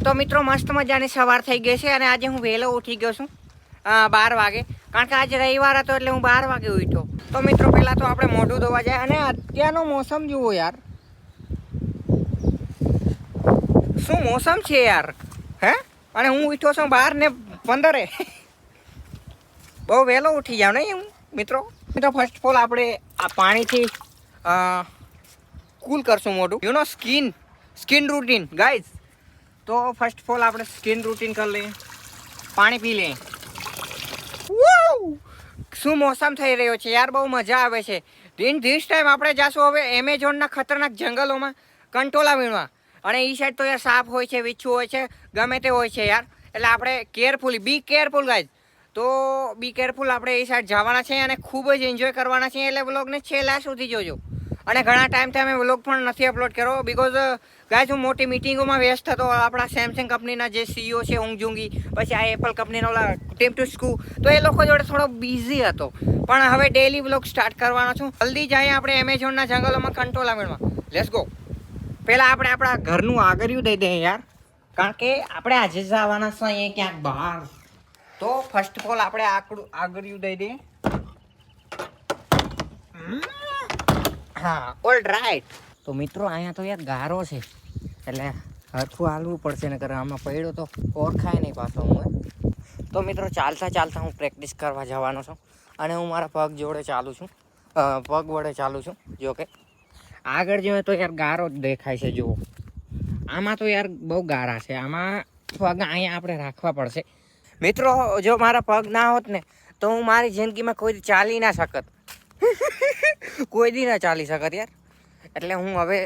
તો મિત્રો મસ્ત મજાની સવાર થઈ ગઈ છે અને આજે હું વહેલો ઉઠી ગયો છું 12 વાગે, કારણ કે આજે રવિવાર હતો એટલે હું 12 વાગે ઉઠ્યો. તો મિત્રો પહેલાં તો આપણે મોઢું ધોવા જાય અને અત્યારનો મોસમ જુઓ યાર, શું મોસમ છે યાર હે. અને હું ઉઠ્યો છું 12:15. બહુ વહેલો ઉઠી જાવ નહીં હું મિત્રો. ફર્સ્ટ ઓફ ઓલ આપણે આ પાણીથી કૂલ કરશું મોઢું, you know skin routine guys. તો ફર્સ્ટ ઓફ ઓલ આપણે સ્કિન રૂટીન કરી લઈએ, પાણી પી લઈએ. શું મોસમ થઈ રહ્યો છે યાર, બહુ મજા આવે છે. ઇન ધીસ ટાઈમ આપણે જાશું હવે એમેઝોનના ખતરનાક જંગલોમાં કંટોલા વીણવા. અને એ સાઈડ તો યાર સાપ હોય છે, વિચ્છુ હોય છે, ગમે તે હોય છે યાર. એટલે આપણે બી કેરફુલ ગાઈઝ. તો બી કેરફુલ આપણે એ સાઈડ જવાના છે અને ખૂબ જ એન્જોય કરવાના છે. એટલે વ્લોગને છેલ્લા સુધી જોજો. અને ઘણા ટાઈમથી અમે વ્લોગ પણ નથી અપલોડ કર્યો, બિકોઝ ગાઈઝ હું મોટી મિટિંગોમાં વ્યસ્ત હતો. આપણા સેમસંગ કંપનીના જે સીઈઓ છે ઊંઘજુંગી, પછી આ એપલ કંપનીનો ટીમ ટુ સ્કૂ, તો એ લોકો જોડે થોડો બિઝી હતો. પણ હવે ડેલી વ્લોગ સ્ટાર્ટ કરવાનો છું. જલ્દી જઈએ આપણે એમેઝોનના જંગલોમાં કંટોલા વીણવા. Let's go. પહેલાં આપણે આપણા ઘરનું આગળિયું દઈ દઈએ યાર, કારણ કે આપણે આજે જવાના છીએ ક્યાંક બહાર. તો ફર્સ્ટ ઓફ ઓલ આપણે આગળિયું દઈ દઈએ. હા, ઓલ રાઈટ. તો મિત્રો અહીંયા તો યાર ગારો છે, એટલે હરખું હાલવું પડશે, ને કરે આમાં પડ્યો તો ઓળખાય નહીં પાછો હું. તો મિત્રો ચાલતા હું પ્રેક્ટિસ કરવા જવાનો છું. અને હું મારા પગ વડે ચાલું છું. જો કે આગળ જોઈએ તો યાર ગારો જ દેખાય છે. જુઓ, આમાં તો યાર બહુ ગારા છે. આમાં પગ અહીંયા આપણે રાખવા પડશે મિત્રો. જો મારા પગ ના હોત ને તો હું મારી જિંદગીમાં કોઈ ચાલી ના શકત. કોઈ દી ના ચાલી શકત યાર. એટલે હું હવે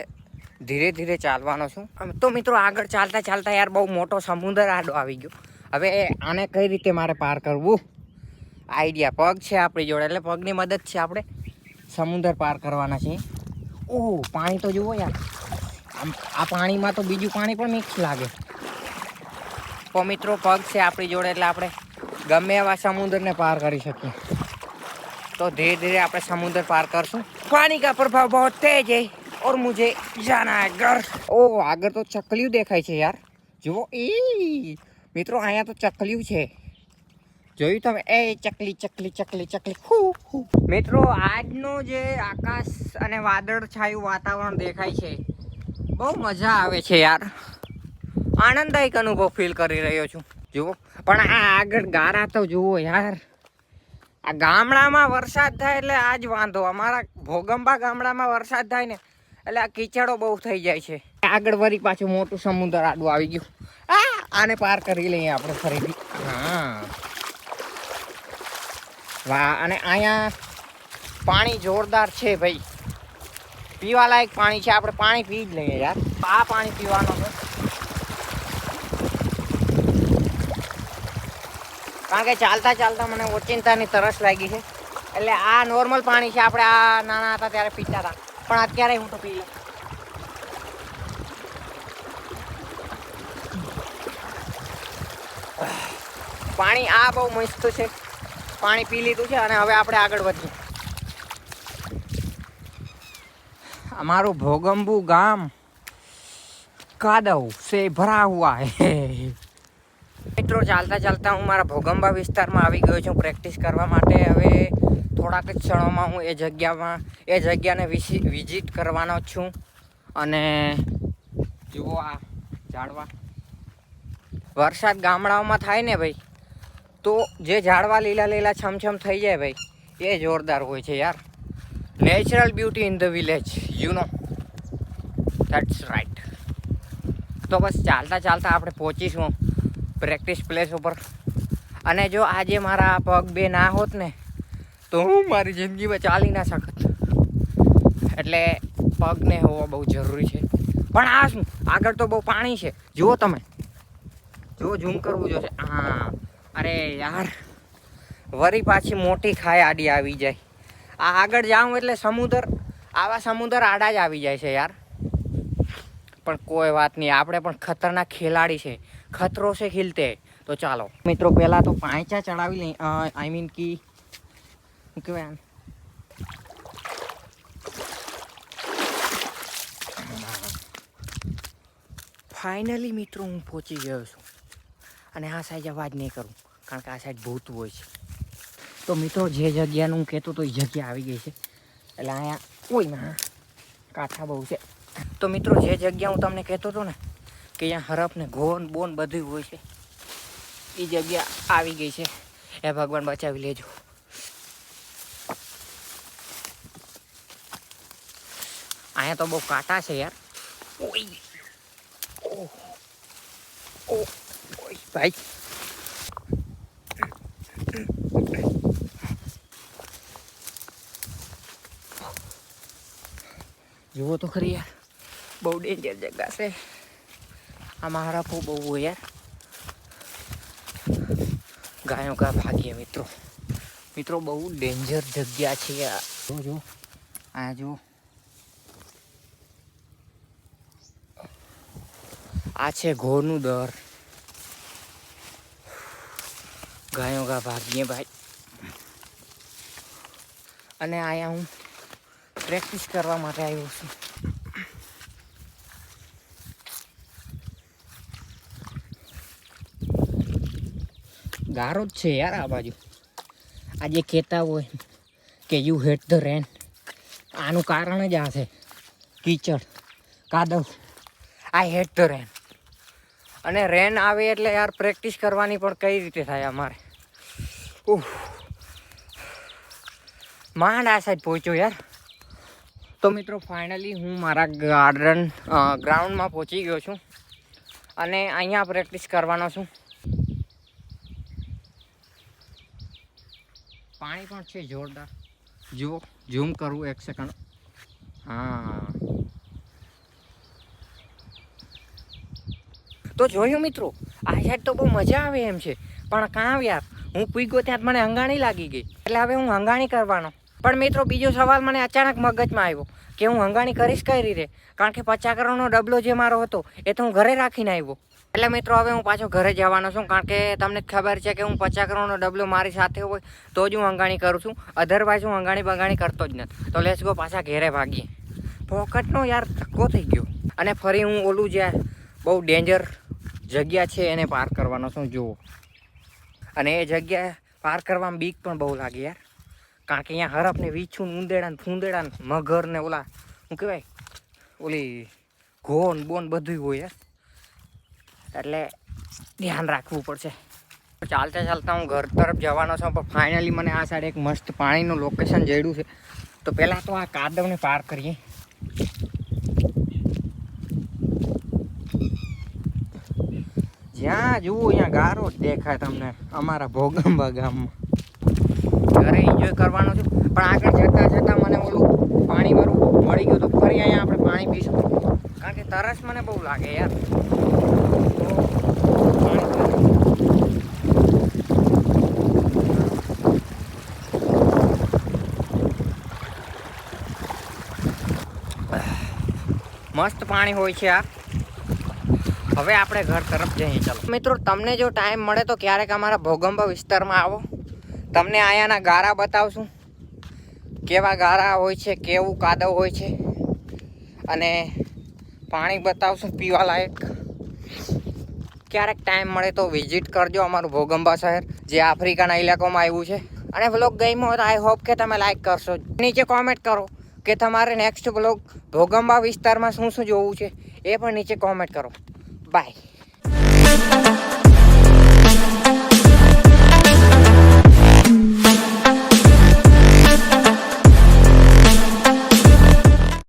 ધીરે ધીરે ચાલવાનો છું. તો મિત્રો આગળ ચાલતા યાર બહુ મોટો સમુદ્ર આડો આવી ગયો. હવે આને કઈ રીતે મારે પાર કરવું, આઈડિયા. પગ છે આપણી જોડે, એટલે પગની મદદથી આપણે સમુદ્ર પાર કરવાના છીએ. ઓહ, પાણી તો જુઓ યાર, આ પાણીમાં તો બીજું પાણી પણ મિક્સ લાગે. તો મિત્રો પગ છે આપણી જોડે, એટલે આપણે ગમે એવા સમુદ્રને પાર કરી શકીએ. તો ધીરે ધીરે આપણે સમુદ્ર પાર કરશું. પાણી કા પ્રભાવ બહુ તેજ है और मुझे जाना है घर. ઓ આગળ તો ચકલિયું દેખાય છે યાર, જુઓ. મિત્રો અહીંયા તો ચકલિયું છે, જોયું તમે? એ ચકલી. મિત્રો આજનો જે આકાશ અને વાદળ છાયું વાતાવરણ દેખાય છે, બહુ મજા આવે છે યાર. આનંદદાયક અનુભવ ફીલ કરી રહ્યો છું. જુઓ, પણ આ આગળ ગારા તો જુઓ યાર. આ ગામડામાં વરસાદ થાય એટલે આ જ વાંધો. અમારા ભોગંબા ગામડામાં વરસાદ થાય ને એટલે આ કીચડો બહુ થઈ જાય છે. આગળ વળી પાછું મોટું સમુદ્ર આડું આવી ગયું. આને પાર કરી લઈએ આપણે ફરીથી. હા, વાહ. અને અહીંયા પાણી જોરદાર છે ભાઈ, પીવા લાયક પાણી છે. આપણે પાણી પી જ લઈએ યાર. આ પાણી પીવાનું છે, કારણ કે ચાલતા મને ઓચિંતાની તરસ લાગી છે. એટલે આ નોર્મલ પાણી છે. આપણે આ નાના હતા ત્યારે પીતા હતા, પણ અત્યારે હું તો પી લઉં. પાણી આ બહુ મસ્ત છે. પાણી પી લીધું છે અને હવે આપણે આગળ વધીએ. અમારું ભોગંબુ ગામ કાદવ સે ભરા હુઆ હે. મિત્રો ચાલતા હું મારા ભોગંબા વિસ્તારમાં આવી ગયો છું પ્રેક્ટિસ કરવા માટે. હવે થોડાક જ ક્ષણોમાં હું એ જગ્યાને વિઝિટ કરવાનો છું. અને જુઓ આ ઝાડવા. વરસાદ ગામડાઓમાં થાય ને ભાઈ, તો જે ઝાડવા લીલા છમછમ થઈ જાય ભાઈ, એ જોરદાર હોય છે યાર. Natural beauty in the village, you know, that's right. તો બસ ચાલતા આપણે પહોંચીશું પ્રેક્ટિસ પ્લેસ ઉપર. અને જો આજે મારા પગ બે ના હોત ને તો હું મારી જિંદગીમાં ચાલી ના શકત. એટલે પગને હોવો બહુ જરૂરી છે. પણ આ શું, આગળ તો બહુ પાણી છે. જુઓ તમે, જો ઝૂમ કરવું જોશે. હા, અરે યાર, વરી પાછી મોટી ખાઈ આડી આવી જાય. આ આગળ જાઉં એટલે આવા સમુદ્ર આડા જ આવી જાય છે યાર. પણ કોઈ વાત નહીં, આપણે પણ ખતરનાક ખેલાડી છે. ખતરો છે ખિલતે. તો ચાલો મિત્રો, પહેલાં તો પાંચા ચડાવી લઈ. આઈ મીન કી શું કહેવાય, ફાઇનલી મિત્રો હું પહોંચી ગયો છું. અને આ સાઈડ અવાજ નહીં કરું કારણ કે આ સાઈડ ભૂત હોય છે. તો મિત્રો જે જગ્યાનું હું કહેતો તો એ જગ્યા આવી ગઈ છે. એટલે અહીંયા કોઈ ના કાંઠા બહુ છે. તો મિત્રો જે જગ્યા હું તમને કહેતો હતો ને કે અહીંયા હરફ ને ઘોન બોન બધું હોય છે એ જગ્યા આવી ગઈ છે. એ ભગવાન બચાવી લેજો. અહીંયા તો બહુ કાંટા છે યાર. ઓય ઓહ ઓહ ઓય ભાઈ જુઓ તો ખરી યાર, બહુ ડેન્જર જગ્યા છે. આમાં હરાફો બહુ હોય યાર. ગાયો ગા ભાગીએ મિત્રો. મિત્રો બહુ ડેન્જર જગ્યા છે યાર. જો આ જો આ છે ઘોરનું દર. ગાયો ગા ભાગીએ ભાઈ. અને અહીંયા હું પ્રેક્ટિસ કરવા માટે આવ્યો છું. ગારો જ છે યાર આ બાજુ. આજે કહેતા હોય કે યુ હેટ ધ રેન, આનું કારણ જ આ છે. કીચડ કાદવ. I hate the rain. અને રેન આવે એટલે યાર પ્રેક્ટિસ કરવાની પણ કઈ રીતે થાય અમારે. માંડ આ સાઈડ પહોંચ્યો યાર. તો મિત્રો ફાઇનલી હું મારા ગ્રાઉન્ડમાં પહોંચી ગયો છું અને અહીંયા પ્રેક્ટિસ કરવાનો છું. પાણી પણ છે જોરદાર. જો ઝૂમ કરું એક સેકન્ડ. હા તો જોયું મિત્રો, આ સાઈડ તો બહુ મજા આવે એમ છે. પણ કાં યાર હું પીગો ત્યાં મને હંગાણી લાગી ગઈ. એટલે હવે હું હંગાણી કરવાનો. પણ મિત્રો બીજો સવાલ મને અચાનક મગજમાં આવ્યો કે હું હંગાણી કરીશ કઈ રીતે. કારણ કે 50 કરોડનો ડબલો જે મારો હતો એ તો હું ઘરે રાખીને આવ્યો. એટલે મિત્રો હવે હું પાછો ઘરે જવાનો છું. કારણ કે તમને ખબર છે કે હું 50 કરોડનો ડબલો મારી સાથે હોય તો જ હું હંગાણી કરું છું. અધરવાઇઝ હું હંગાણી બંગાણી કરતો જ નથી. તો લેટ્સ ગો પાછા ઘેરે ભાગીએ. પોકેટનો યાર ધક્કો થઈ ગયો. અને ફરી હું ઓલું જે બહુ ડેન્જર જગ્યા છે એને પાર કરવાનો છું. જુઓ, અને એ જગ્યા પાર કરવામાં બીક પણ બહુ લાગે યાર. કારણ કે અહીંયા હરફ ને વીછું ઉંદેડા ને ફૂંદેડા ને મગર ને ઓલા શું કહેવાય ઓલી ઘોન બોન બધું હોય યાર. એટલે ધ્યાન રાખવું પડશે. ચાલતા ચાલતા હું ઘર તરફ જવાનો છું. પણ ફાઇનલી મને આ સાઈડ એક મસ્ત પાણીનું લોકેશન જડ્યું છે. તો પહેલાં તો આ કાદવને પાર કરીએ. જ્યાં જુઓ અહીંયા ગારો જ દેખાય તમને અમારા ભોગંબા ગામમાં. ઘરે એન્જોય કરવાનો છે. પણ આગળ જતાં જતાં મને ઓલું પાણીવાળું મળી ગયું તો ફરી અહીંયા આપણે પાણી પીશું. કારણ કે તરસ મને બહુ લાગે યાર. મસ્ત પાણી હોય છે આ. હવે આપણે ઘર તરફ જઈએ. ચાલો મિત્રો, તમને જો ટાઈમ મળે તો ક્યારેક અમારા ભોગંબા વિસ્તારમાં આવો. તમને અહીંયાના ગારા બતાવશું. કેવા ગારા હોય છે, કેવું કાદવ હોય છે. અને પાણી બતાવશું પીવા લાયક. ક્યારેક ટાઈમ મળે તો વિઝિટ કરજો અમારું ભોગંબા શહેર, જે આફ્રિકાના ઇલાકામાં આવ્યું છે. અને વ્લોગ ગમ્યો હોય તો આઈ હોપ કે તમે લાઈક કરશો. નીચે કોમેન્ટ કરો કે તમારે નેક્સ્ટ વ્લોગ ભોગંબા વિસ્તારમાં શું શું જોવું છે એ પણ નીચે કોમેન્ટ કરો. બાય.